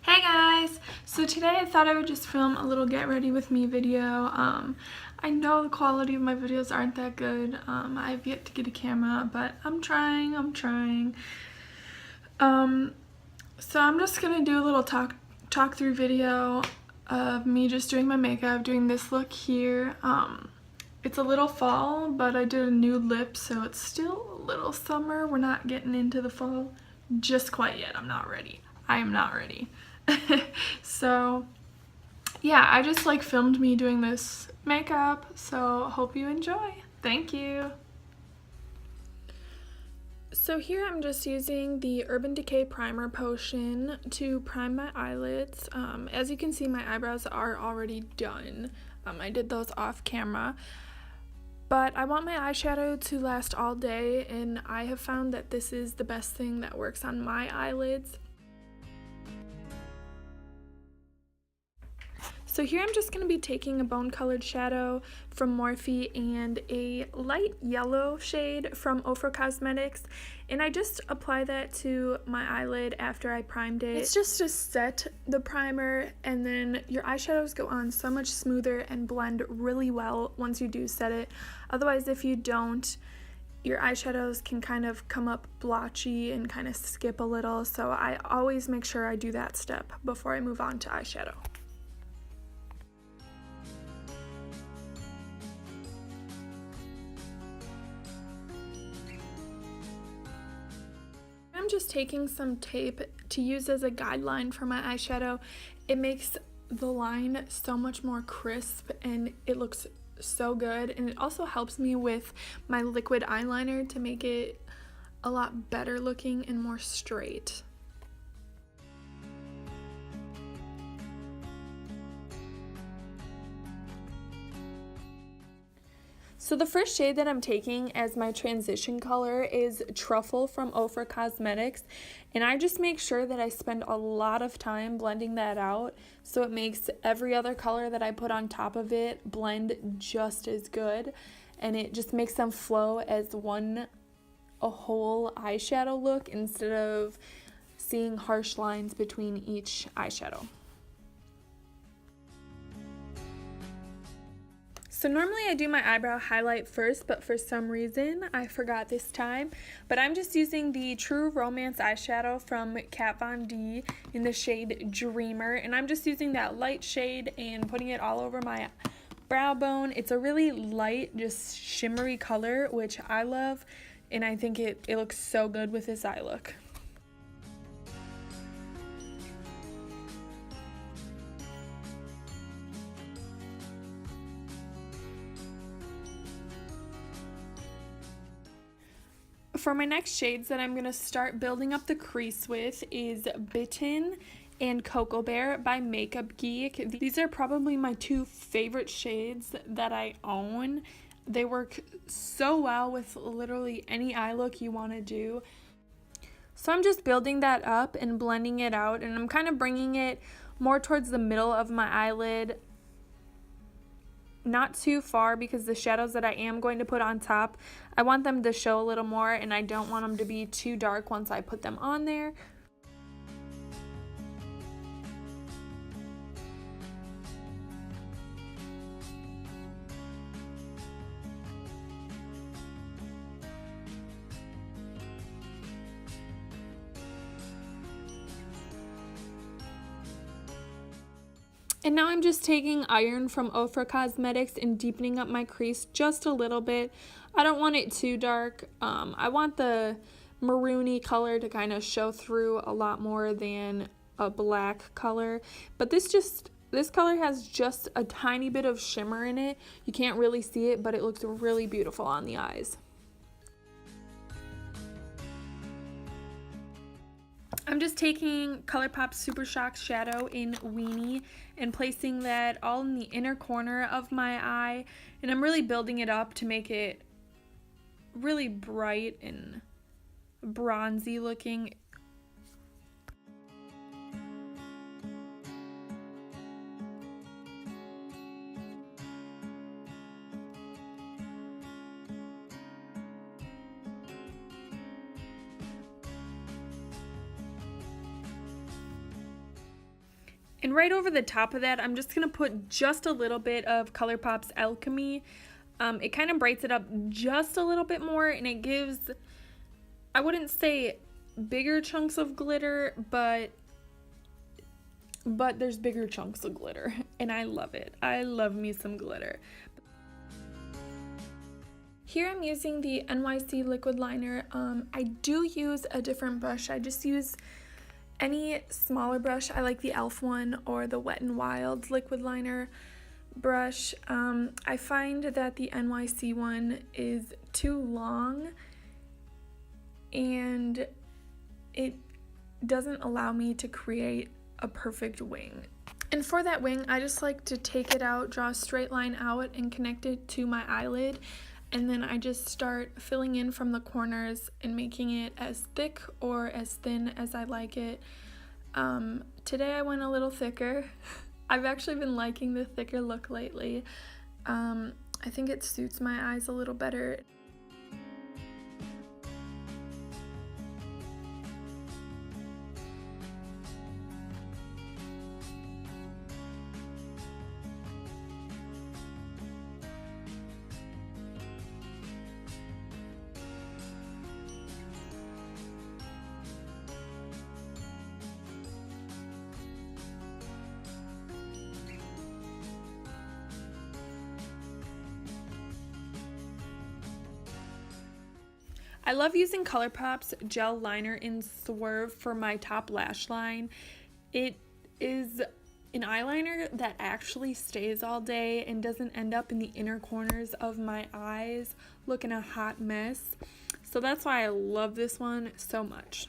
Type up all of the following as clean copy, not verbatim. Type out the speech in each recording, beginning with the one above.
Hey guys! So today I thought I would just film a little get ready with me video. I know the quality of my videos aren't that good. I have yet to get a camera, but I'm trying. So I'm just gonna do a little talk through video of me just doing my makeup, doing this look here. It's a little fall, but I did a nude lip, so it's still a little summer. We're not getting into the fall just quite yet. I'm not ready. I am not ready. So yeah, I just filmed me doing this makeup, so hope you enjoy. Thank you. So here I'm just using the Urban Decay primer potion to prime my eyelids. As you can see, my eyebrows are already done. I did those off camera. But I want my eyeshadow to last all day, and I have found that this is the best thing that works on my eyelids. So here I'm just going to be taking a bone-colored shadow from Morphe and a light yellow shade from Ofra Cosmetics, and I just apply that to my eyelid after I primed it. It's just to set the primer, and then your eyeshadows go on so much smoother and blend really well once you do set it. Otherwise, if you don't, your eyeshadows can kind of come up blotchy and kind of skip a little, so I always make sure I do that step before I move on to eyeshadow. I'm just taking some tape to use as a guideline for my eyeshadow. It makes the line so much more crisp and it looks so good, and it also helps me with my liquid eyeliner to make it a lot better looking and more straight. So the first shade that I'm taking as my transition color is Truffle from Ofra Cosmetics, and I just make sure that I spend a lot of time blending that out so it makes every other color that I put on top of it blend just as good, and it just makes them flow as a whole eyeshadow look instead of seeing harsh lines between each eyeshadow. So normally I do my eyebrow highlight first, but for some reason I forgot this time. But I'm just using the True Romance eyeshadow from Kat Von D in the shade Dreamer, and I'm just using that light shade and putting it all over my brow bone. It's a really light, just shimmery color, which I love, and I think it looks so good with this eye look. For my next shades that I'm going to start building up the crease with is Bitten and Cocoa Bear by Makeup Geek. These are probably my two favorite shades that I own. They work so well with literally any eye look you want to do. So I'm just building that up and blending it out, and I'm kind of bringing it more towards the middle of my eyelid. Not too far, because the shadows that I am going to put on top, I want them to show a little more, and I don't want them to be too dark once I put them on there. And now I'm just taking Iron from Ofra Cosmetics and deepening up my crease just a little bit. I don't want it too dark. I want the maroony color to kind of show through a lot more than a black color. But this color has just a tiny bit of shimmer in it. You can't really see it, but it looks really beautiful on the eyes. I'm just taking ColourPop Supershock Shadow in Weenie and placing that all in the inner corner of my eye, and I'm really building it up to make it really bright and bronzy looking. And right over the top of that, I'm just going to put just a little bit of ColourPop's Alchemy. It kind of brights it up just a little bit more, and it gives, I wouldn't say bigger chunks of glitter, but there's bigger chunks of glitter, and I love it. I love me some glitter. Here I'm using the NYC liquid liner. I do use a different brush. I just use any smaller brush. I like the e.l.f. one or the Wet n Wild liquid liner brush. I find that the NYC one is too long and it doesn't allow me to create a perfect wing. And for that wing, I just like to take it out, draw a straight line out, and connect it to my eyelid. And then I just start filling in from the corners and making it as thick or as thin as I like it. Today I went a little thicker. I've actually been liking the thicker look lately. I think it suits my eyes a little better. I love using ColourPop's gel liner in Swerve for my top lash line. It is an eyeliner that actually stays all day and doesn't end up in the inner corners of my eyes looking a hot mess. So that's why I love this one so much.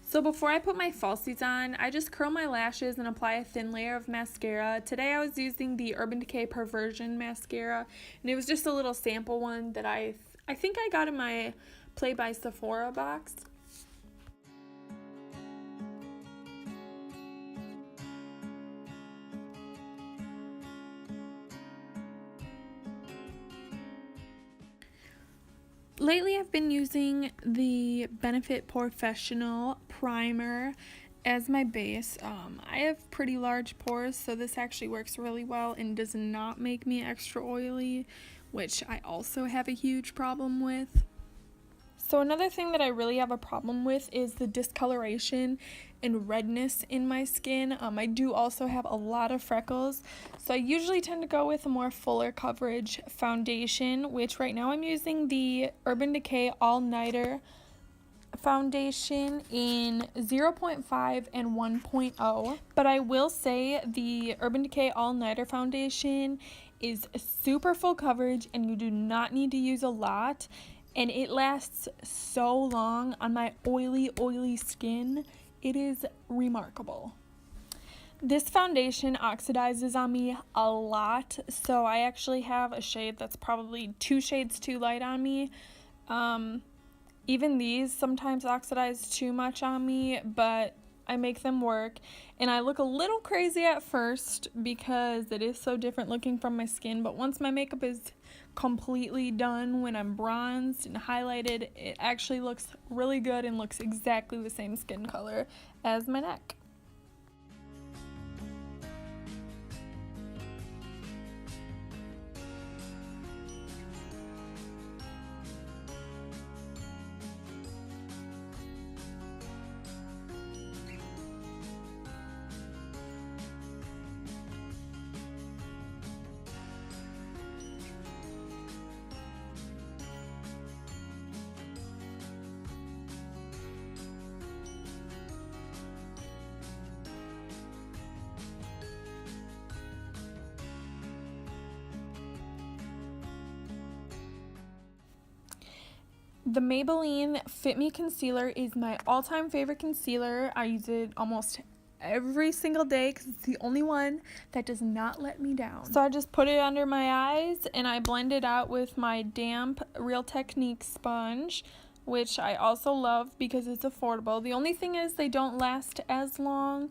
So before I put my falsies on, I just curl my lashes and apply a thin layer of mascara. Today I was using the Urban Decay Perversion mascara, and it was just a little sample one that I think I got in my Play by Sephora box. Lately I've been using the Benefit Porefessional primer as my base. I have pretty large pores, so this actually works really well and does not make me extra oily, which I also have a huge problem with. So another thing that I really have a problem with is the discoloration and redness in my skin. I do also have a lot of freckles, so I usually tend to go with a more fuller coverage foundation, which right now I'm using the Urban Decay All Nighter foundation in 0.5 and 1.0. But I will say the Urban Decay All Nighter foundation is super full coverage and you do not need to use a lot, and it lasts so long on my oily skin. It is remarkable. This foundation oxidizes on me a lot, so I actually have a shade that's probably 2 shades too light on me. Even these sometimes oxidize too much on me, but I make them work, and I look a little crazy at first because it is so different looking from my skin, but once my makeup is completely done, when I'm bronzed and highlighted, it actually looks really good and looks exactly the same skin color as my neck. The Maybelline Fit Me Concealer is my all-time favorite concealer. I use it almost every single day because it's the only one that does not let me down. So I just put it under my eyes and I blend it out with my damp Real Technique sponge, which I also love because it's affordable. The only thing is they don't last as long.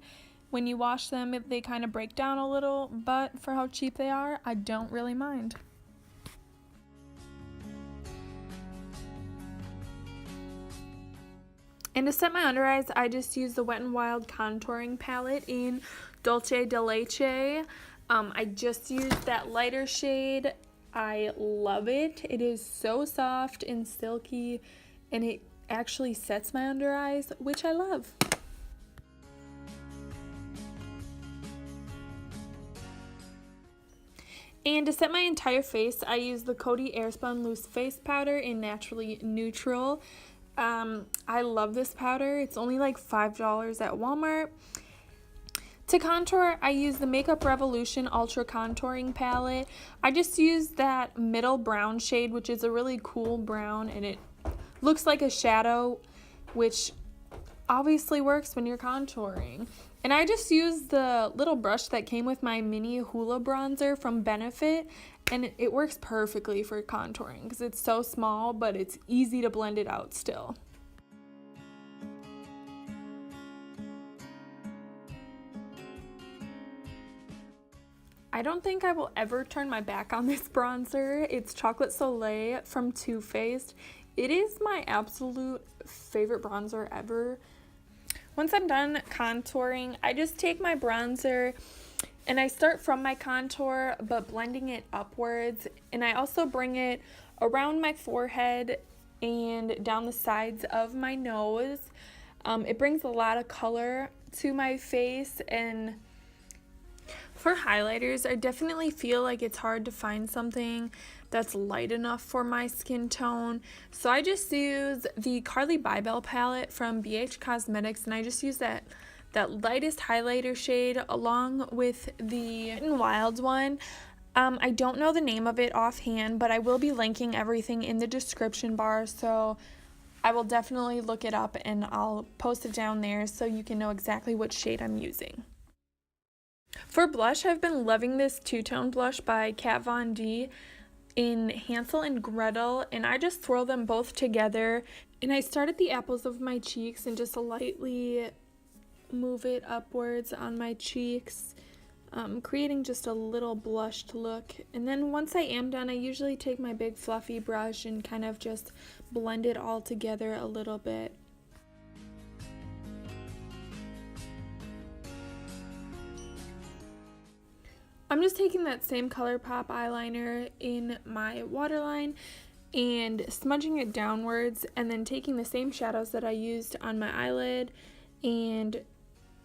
When you wash them, they kind of break down a little, but for how cheap they are, I don't really mind. And to set my under eyes, I just use the Wet n Wild contouring palette in Dulce de Leche. I just used that lighter shade. I love it. It is so soft and silky, and it actually sets my under eyes, which I love. And to set my entire face, I use the Coty Airspun Loose Face Powder in Naturally Neutral. I love this powder. It's only like $5 at Walmart. To contour, I use the Makeup Revolution Ultra Contouring Palette. I just use that middle brown shade, which is a really cool brown, and it looks like a shadow, which obviously works when you're contouring. And I just used the little brush that came with my mini Hoola bronzer from Benefit, and it works perfectly for contouring because it's so small, but it's easy to blend it out still. I don't think I will ever turn my back on this bronzer. It's Chocolate Soleil from Too Faced. It is my absolute favorite bronzer ever. Once I'm done contouring, I just take my bronzer and I start from my contour but blending it upwards, and I also bring it around my forehead and down the sides of my nose. It brings a lot of color to my face. And for highlighters, I definitely feel like it's hard to find something that's light enough for my skin tone. So I just use the Carli Bybel palette from BH Cosmetics, and I just use that lightest highlighter shade along with the Wet n Wild one. I don't know the name of it offhand, but I will be linking everything in the description bar, so I will definitely look it up and I'll post it down there so you can know exactly what shade I'm using. For blush, I've been loving this two-tone blush by Kat Von D in Hansel and Gretel, and I just swirl them both together, and I start at the apples of my cheeks and just lightly move it upwards on my cheeks, creating just a little blushed look. And then once I am done, I usually take my big fluffy brush and kind of just blend it all together a little bit. I'm just taking that same ColourPop eyeliner in my waterline and smudging it downwards, and then taking the same shadows that I used on my eyelid and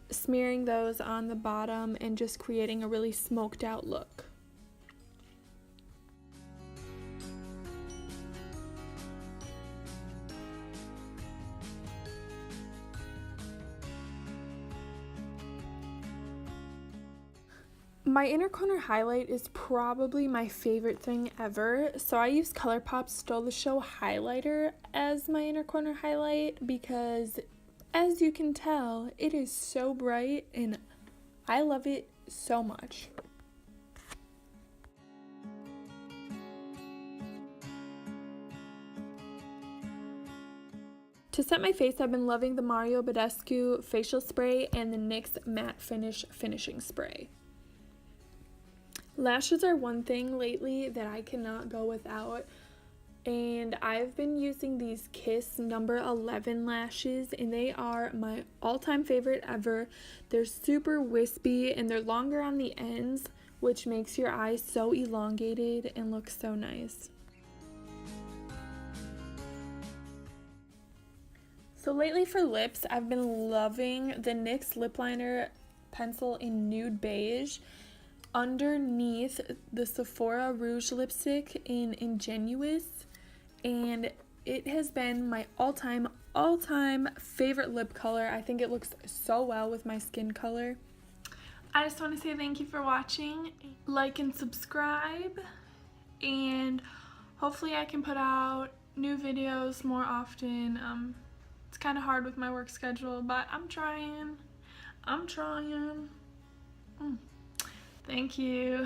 smearing those on the bottom and just creating a really smoked out look. My inner corner highlight is probably my favorite thing ever, so I use ColourPop's Stole the Show highlighter as my inner corner highlight because, as you can tell, it is so bright and I love it so much. To set my face, I've been loving the Mario Bedescu facial spray and the NYX matte finish finishing spray. Lashes are one thing lately that I cannot go without, and I've been using these Kiss number 11 lashes, and they are my all-time favorite ever. They're super wispy and they're longer on the ends, which makes your eyes so elongated and look so nice. So lately for lips, I've been loving the NYX lip liner pencil in nude beige underneath the Sephora Rouge lipstick in Ingenuous, and it has been my all-time favorite lip color. I think it looks so well with my skin color. I just want to say thank you for watching. Like and subscribe, and hopefully I can put out new videos more often. It's kind of hard with my work schedule, but I'm trying. Thank you.